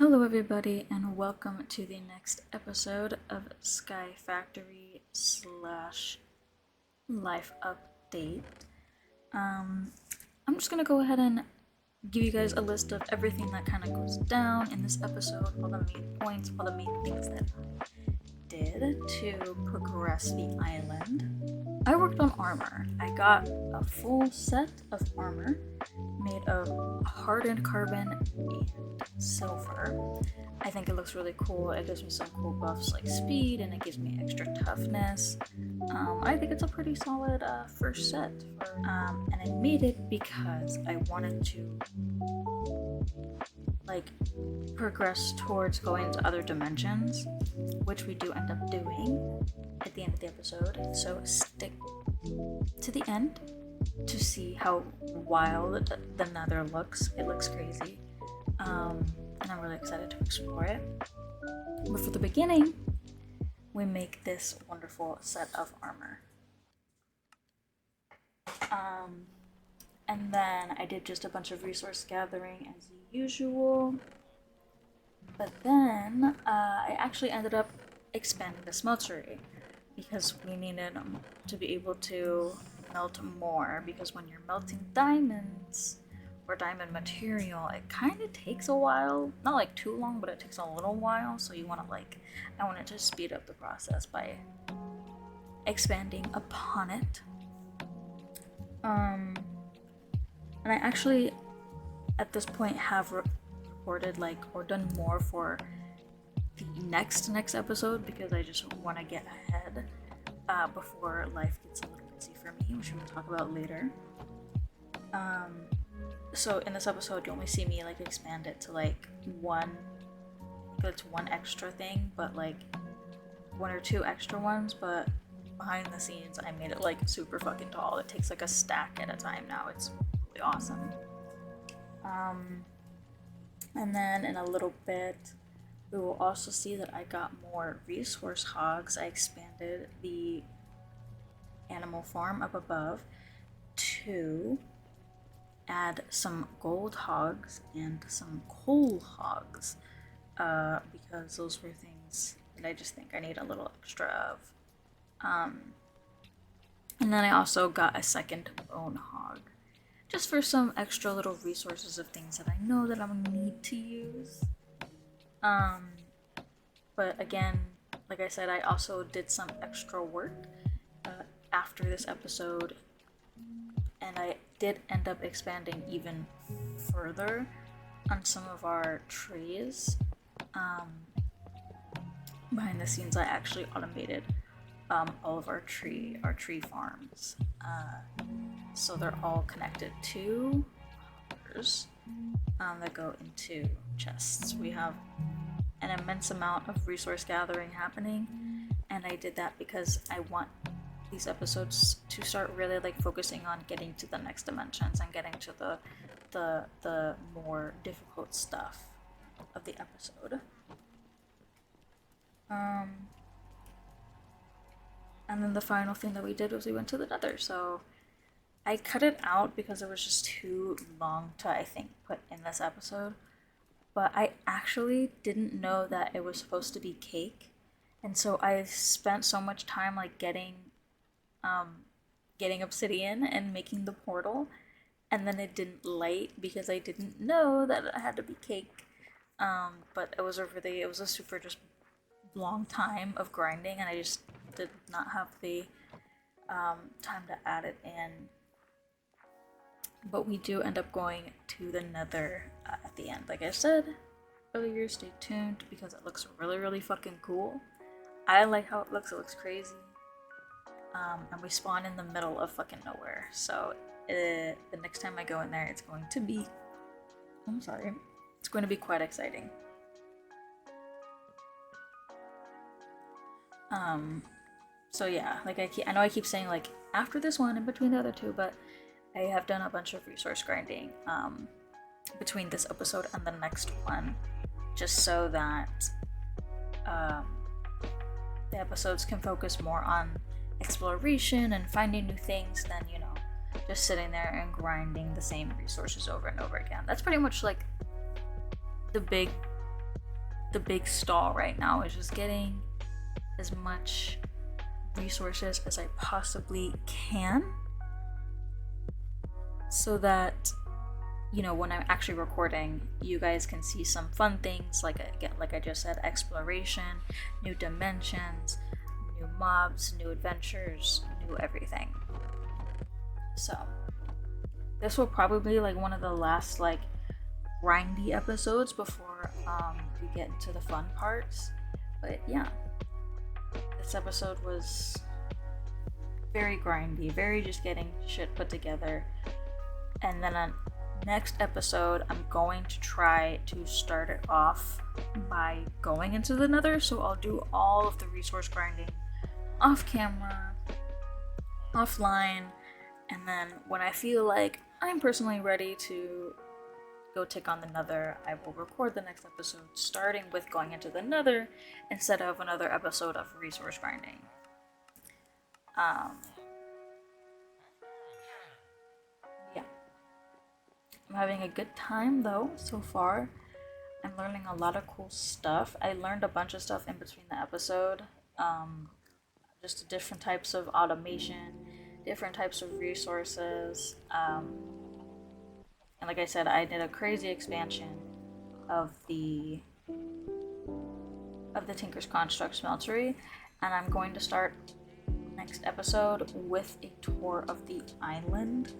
Hello, everybody, and welcome to the next episode of SkyFactory slash life update. I'm just gonna go ahead and give you guys a list of everything that kind of goes down in this episode, all the main points, all the main things that I did to progress the island. I worked on armor. I got a full set of armor made of hardened carbon and silver. I think it looks really cool. It gives me some cool buffs like speed, and it gives me extra toughness. I think it's a pretty solid first set. And I made it because I wanted to progress towards going to other dimensions, which we do end up doing at the end of the episode. So stick to the end to see how wild the Nether looks. It looks crazy, and I'm really excited to explore it. But for the beginning, we make this wonderful set of armor. And then I did just a bunch of resource gathering as usual. But then I actually ended up expanding the smeltery because we needed to be able to melt more, because when you're melting diamonds or diamond material, it kind of takes a while. Not like too long, but it takes a little while. So you want to I wanted to speed up the process by expanding upon it. And I actually at this point have recorded or done more for the next episode, because I just want to get ahead before life gets a little busy for me, which we'll talk about later. So in this episode, you only see me expand it to one extra thing, but one or two extra ones. But behind the scenes, I made it super fucking tall. It takes a stack at a time now. It's really awesome. And then in a little bit, we will also see that I got more resource hogs. I expanded the animal farm up above to add some gold hogs and some coal hogs, because those were things that I just think I need a little extra of. And then I also got a second bone hog, just for some extra little resources of things that I know that I'm gonna need to use. But again, like I said, I also did some extra work after this episode, and I did end up expanding even further on some of our trees. Behind the scenes, I actually automated all of our tree farms, so they're all connected to hoppers that go into chests. We have an immense amount of resource gathering happening, and I did that because I want these episodes to start really focusing on getting to the next dimensions and getting to the more difficult stuff of the episode. And then the final thing that we did was we went to the Nether. So I cut it out because it was just too long to, I think, put in this episode. But I actually didn't know that it was supposed to be cake, and so I spent so much time getting obsidian and making the portal, and then it didn't light because I didn't know that it had to be cake. But it was a super just long time of grinding, and I just did not have the time to add it in. But we do end up going to the Nether at the end. Like I said earlier, stay tuned because it looks really, really fucking cool. I like how it looks crazy. And we spawn in the middle of fucking nowhere. So the next time I go in there, it's going to be quite exciting. So yeah, I know I keep saying after this one in between the other two, but I have done a bunch of resource grinding between this episode and the next one, just so that the episodes can focus more on exploration and finding new things than, just sitting there and grinding the same resources over and over again. That's pretty much the big the big stall right now, is just getting as much resources as I possibly can, so that, you know, when I'm actually recording, you guys can see some fun things, like I just said, exploration, new dimensions, new mobs, new adventures, new everything. So this will probably be like one of the last like grindy episodes before we get into the fun parts. But yeah, this episode was very grindy, very just getting shit put together. And then on next episode, I'm going to try to start it off by going into the Nether. So I'll do all of the resource grinding off camera, offline, and then when I feel like I'm personally ready to go take on the Nether, I will record the next episode, starting with going into the Nether instead of another episode of resource grinding. Yeah. I'm having a good time though, so far. I'm learning a lot of cool stuff. I learned a bunch of stuff in between the episode. Just different types of automation, different types of resources. And like I said, I did a crazy expansion of the Tinker's Construct Smeltery, and I'm going to start next episode with a tour of the island,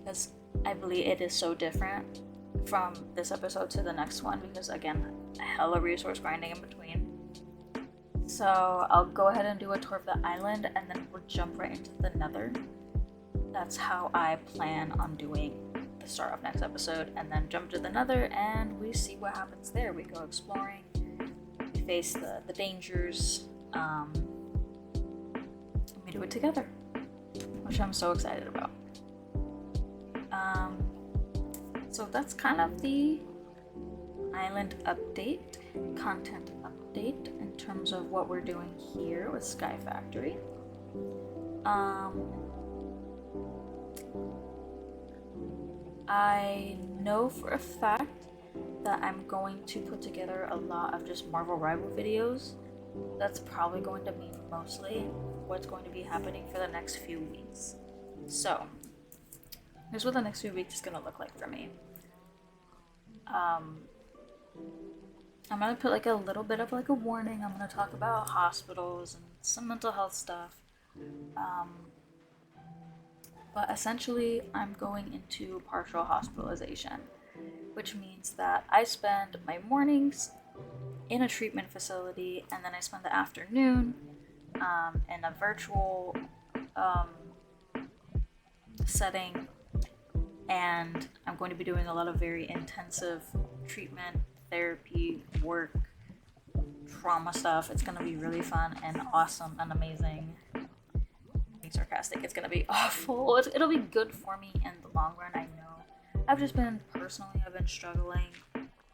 because I believe it is so different from this episode to the next one, because again, hella resource grinding in between. So I'll go ahead and do a tour of the island, and then we'll jump right into the Nether. That's how I plan on doing the start of next episode, and then jump to the Nether, and we see what happens there. We go exploring, we face the dangers, and we do it together, which I'm so excited about. So that's kind of the island update, content update in terms of what we're doing here with SkyFactory. I know for a fact that I'm going to put together a lot of just Marvel Rival videos. That's probably going to be mostly what's going to be happening for the next few weeks. So, here's what the next few weeks is going to look like for me. I'm going to put like a little bit of like a warning. I'm going to talk about hospitals and some mental health stuff. But essentially, I'm going into partial hospitalization, which means that I spend my mornings in a treatment facility, and then I spend the afternoon in a virtual setting, and I'm going to be doing a lot of very intensive treatment, therapy, work, trauma stuff. It's going to be really fun and awesome and amazing. Being sarcastic, it's going to be awful. It'll be good for me in the long run, I know. I've been struggling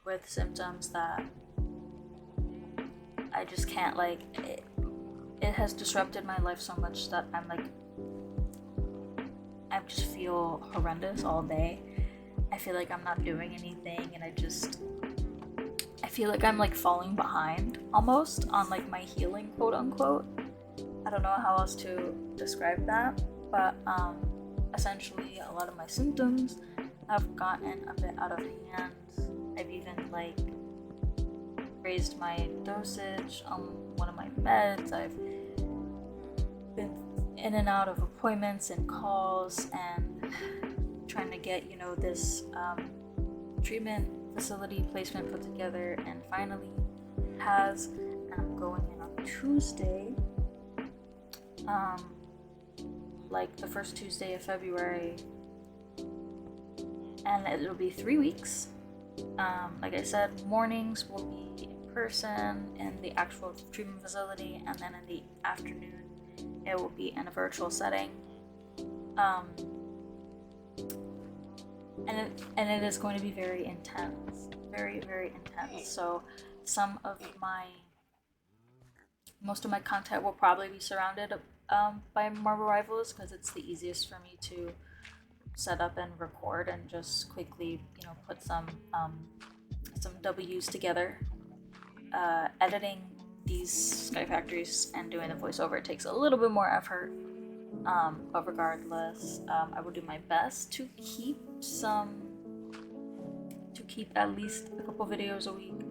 with symptoms that I just can't, like, it has disrupted my life so much that I'm like, I just feel horrendous all day. I feel like I'm not doing anything, and I feel like I'm like falling behind almost on like my healing, quote unquote. I don't know how else to describe that, but essentially a lot of my symptoms have gotten a bit out of hand. I've even like raised my dosage on one of my meds. I've been in and out of appointments and calls and trying to get, this treatment facility placement put together, and finally and I'm going in on Tuesday, like the first Tuesday of February, and it'll be 3 weeks. Like I said, mornings will be in person in the actual treatment facility, and then in the afternoon it will be in a virtual setting. And it is going to be very intense, very, very intense. So most of my content will probably be surrounded by Marvel Rivals, because it's the easiest for me to set up and record and just quickly, put some W's together. editing these SkyFactories and doing the voiceover takes a little bit more effort. But regardless, I will do my best to keep at least a couple videos a week.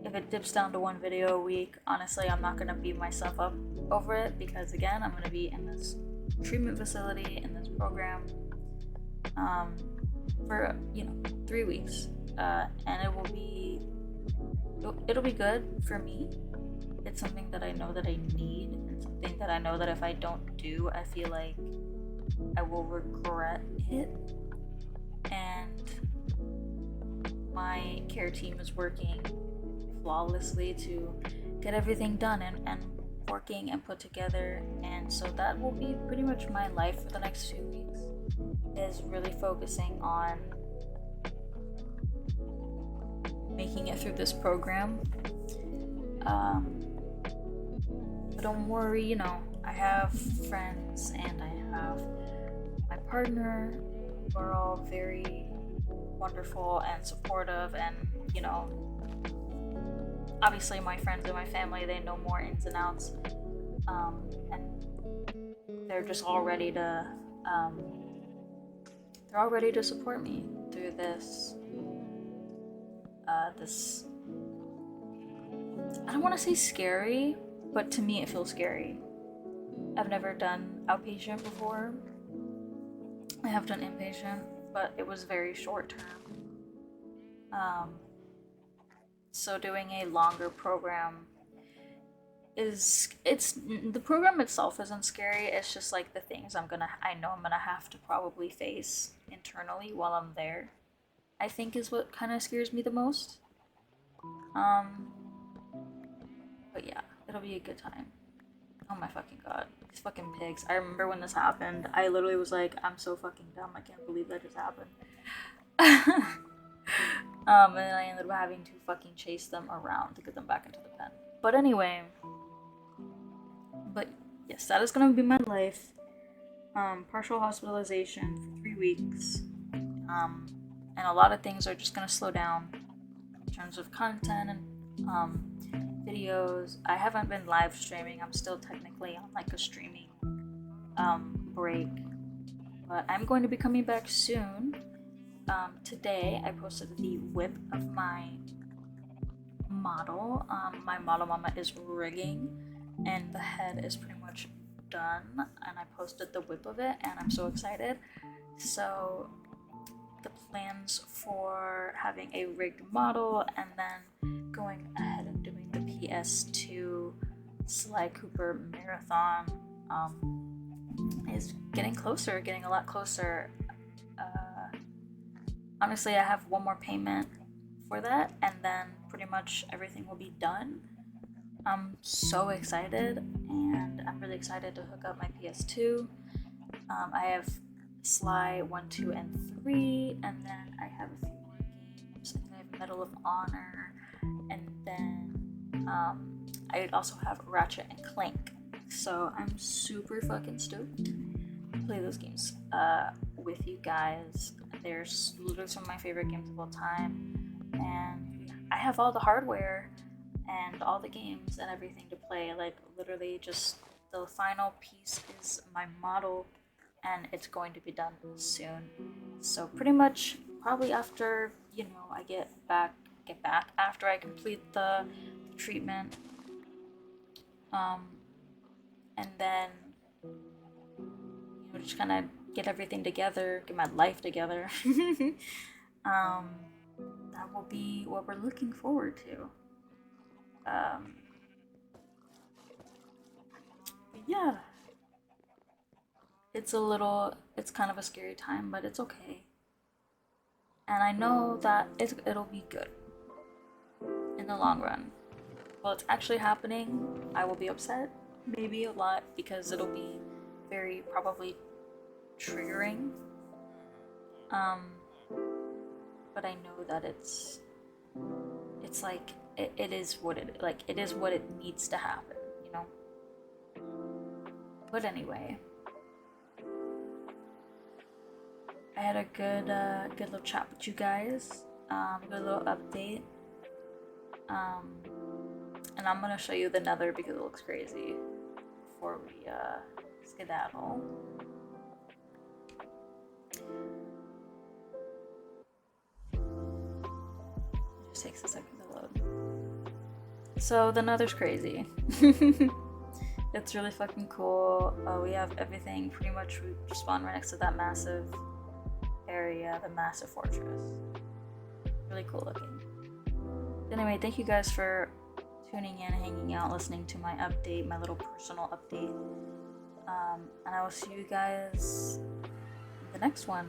If it dips down to one video a week, honestly, I'm not gonna beat myself up over it because again, I'm gonna be in this treatment facility in this program for 3 weeks, and it'll be good for me. It's something that I know that I need, and something that I know that if I don't do, I feel like I will regret it. And my care team is working flawlessly to get everything done and working and put together, and so that will be pretty much my life for the next few weeks, is really focusing on making it through this program. But don't worry, I have friends and I have my partner who are all very wonderful and supportive, and obviously my friends and my family, they know more ins and outs, and they're just all ready to support me through this I don't want to say scary, but to me it feels scary. I've never done outpatient before. I have done inpatient, but it was very short term. So doing a longer program the program itself isn't scary. It's just like the things I know I'm gonna have to probably face internally while I'm there, I think is what kind of scares me the most. But yeah, it'll be a good time. Oh my fucking god. These fucking pigs. I remember when this happened, I literally was like, I'm so fucking dumb. I can't believe that just happened. And then I ended up having to fucking chase them around to get them back into the pen. But anyway. But yes, that is gonna be my life. Partial hospitalization for 3 weeks. And a lot of things are just gonna slow down in terms of content and videos. I haven't been live streaming. I'm still technically on like a streaming break, but I'm going to be coming back soon. Today I posted the whip of my model. My model mama is rigging and the head is pretty much done, and I posted the whip of it and I'm so excited. So the plans for having a rigged model and then going ahead and doing the PS2 Sly Cooper marathon is getting a lot closer. Honestly, I have one more payment for that and then pretty much everything will be done. I'm so excited, and I'm really excited to hook up my PS2. I have Sly 1, 2, and 3, and then I have a few more games. I think I have Medal of Honor, and then I also have Ratchet and Clank. So I'm super fucking stoked to play those games with you guys. They're literally some of my favorite games of all time, and I have all the hardware and all the games and everything to play. Like literally just the final piece is my model, and it's going to be done soon. So pretty much probably after I get back after I complete the treatment, and then just kind of get everything together, get my life together. That will be what we're looking forward to. Yeah, it's kind of a scary time, but it's okay. And I know that it'll be good in the long run. While it's actually happening, I will be upset, maybe a lot, because it'll be very probably triggering. But I know that it's like it is what it needs to happen, But anyway, I had a good little chat with you guys, good little update. And I'm gonna show you the Nether because it looks crazy before we skedaddle. It just takes a second to load. So the Nether's crazy. It's really fucking cool. We have everything pretty much. We spawn right next to that massive area, the massive fortress. Really cool looking. Anyway, thank you guys for tuning in, hanging out, listening to my update, my little personal update. And I will see you guys in the next one.